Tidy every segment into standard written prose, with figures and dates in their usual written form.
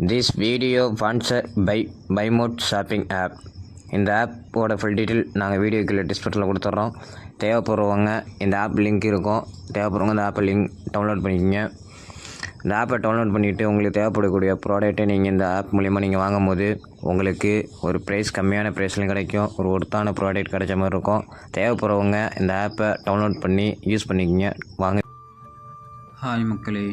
This video sponsored by BuyMode shopping app. இந்த ஆப்போட full detail நாங்கள் வீடியோக்குள்ள டிஸ்கிரிப்ஷனில் கொடுத்துட்றோம். தேவைப்படுறவங்க இந்த ஆப் லிங்க் இருக்கும். தேவைப்படுறவங்க இந்த ஆப்பை டவுன்லோட் பண்ணிக்கோங்க. இந்த ஆப்பை டவுன்லோட் பண்ணிவிட்டு உங்களுக்கு தேவைப்படக்கூடிய ப்ராடக்ட்டை நீங்கள் இந்த ஆப் மூலிமா நீங்கள் வாங்கும் போது உங்களுக்கு ஒரு கம்மியான ப்ரைஸ்லையும் கிடைக்கும். ஒரு ஒர்த்தான ப்ராடக்ட் கிடைச்ச மாதிரி இருக்கும். தேவைப்படுறவங்க இந்த ஆப்பை டவுன்லோட் பண்ணி யூஸ் பண்ணிக்கோங்க. வாங்க. ஹாய் மக்களே,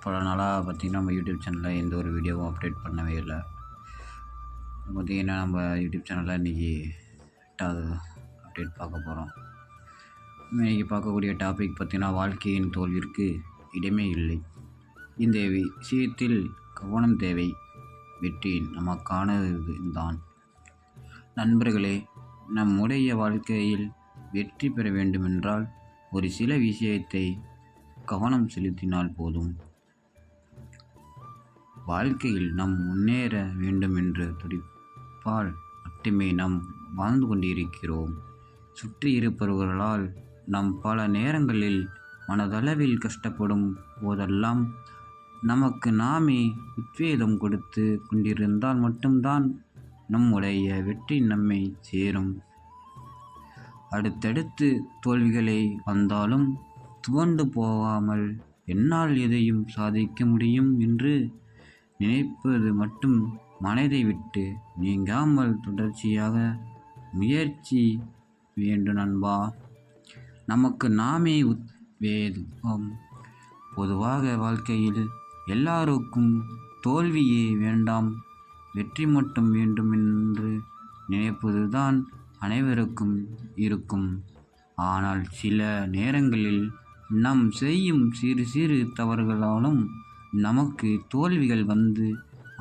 பல நாளாக பார்த்திங்கன்னா நம்ம யூடியூப் சேனலில் எந்த ஒரு வீடியோவும் அப்டேட் பண்ணவே இல்லை. பார்த்திங்கன்னா நம்ம யூடியூப் சேனலில் இன்றைக்கி 8வது அப்டேட் பார்க்க போகிறோம். இன்றைக்கி பார்க்கக்கூடிய டாபிக் பார்த்திங்கன்னா வாழ்க்கையின் தோல்விற்கு இடமே இல்லை. இந்த விஷயத்தில் கவனம் தேவை. வெற்றி நமக்கானது தான். நண்பர்களே, நம்முடைய வாழ்க்கையில் வெற்றி பெற வேண்டுமென்றால் ஒரு சில விஷயத்தை கவனம் செலுத்தினால் போதும். வாழ்க்கையில் நாம் முன்னேற வேண்டும் என்ற துடிப்பால் மட்டுமே நாம் வாழ்ந்து கொண்டிருக்கிறோம். சுற்றி இருப்பவர்களால் நாம் பல நேரங்களில் மனதளவில் கஷ்டப்படும் போதெல்லாம் நமக்கு நாமே உத்வேகம் கொடுத்து கொண்டிருந்தால் மட்டும்தான் நம்முடைய வெற்றி நம்மை சேரும். அடுத்தடுத்து தோல்விகளை வந்தாலும் துவண்டு போகாமல் என்னால் எதையும் சாதிக்க முடியும் என்று நினைப்பது மட்டும் மனதை விட்டு நீங்காமல் தொடர்ச்சியாக முயற்சி வேண்டும் நண்பா. நமக்கு நாமே உத்வேகம். பொதுவாக வாழ்க்கையில் எல்லாருக்கும் தோல்வியே வேண்டாம், வெற்றி மட்டும் வேண்டும் என்று நினைப்பதுதான் அனைவருக்கும் இருக்கும். ஆனால் சில நேரங்களில் நாம் செய்யும் சிறு சிறு தவறுகளாலும் நமக்கு தோல்விகள் வந்து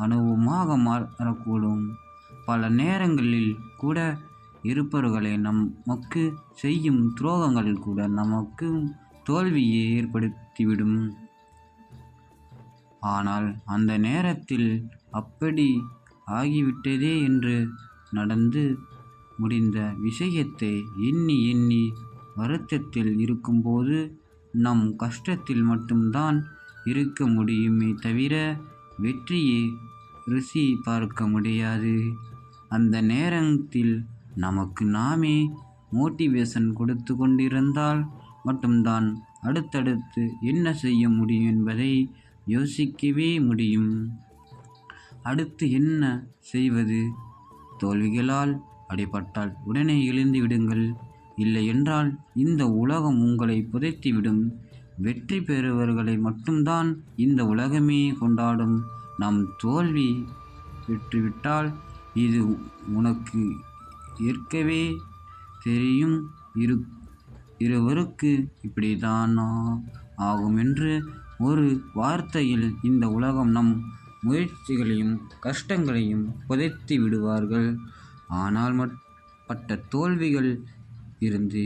அனுபவமாக மாறக்கூடும். பல நேரங்களில் கூட இருப்பவர்களை நமக்கு செய்யும் துரோகங்கள் கூட நமக்கு தோல்வியை ஏற்படுத்திவிடும். ஆனால் அந்த நேரத்தில் அப்படி ஆகிவிட்டதே என்று நடந்து முடிந்த விஷயத்தை எண்ணி எண்ணி வருத்தத்தில் இருக்கும்போது நம் கஷ்டத்தில் மட்டும்தான் இருக்க முடியுமே தவிர வெற்றியை ருசி பார்க்க முடியாது. அந்த நேரத்தில் நமக்கு நாமே மோட்டிவேஷன் கொடுத்து கொண்டிருந்தால் மட்டும்தான் அடுத்தடுத்து என்ன செய்ய முடியும் என்பதை யோசிக்கவே முடியும். அடுத்து என்ன செய்வது? தோல்விகளால் அடிபட்டால் உடனே எழுந்து விடுங்கள். இல்லை என்றால் இந்த உலகம் உங்களை புதைத்துவிடும். வெற்றி பெறுவர்களை மட்டும்தான் இந்த உலகமே கொண்டாடும். நாம் தோல்வி பெற்றுவிட்டால் இது உனக்கு ஏற்கவே தெரியும். இருவருக்கு இப்படிதான் ஆகும் என்று ஒரு வார்த்தையில் இந்த உலகம் நம் முயற்சிகளையும் கஷ்டங்களையும் புதைத்து விடுவார்கள். ஆனால் பட்ட தோல்விகள் இருந்து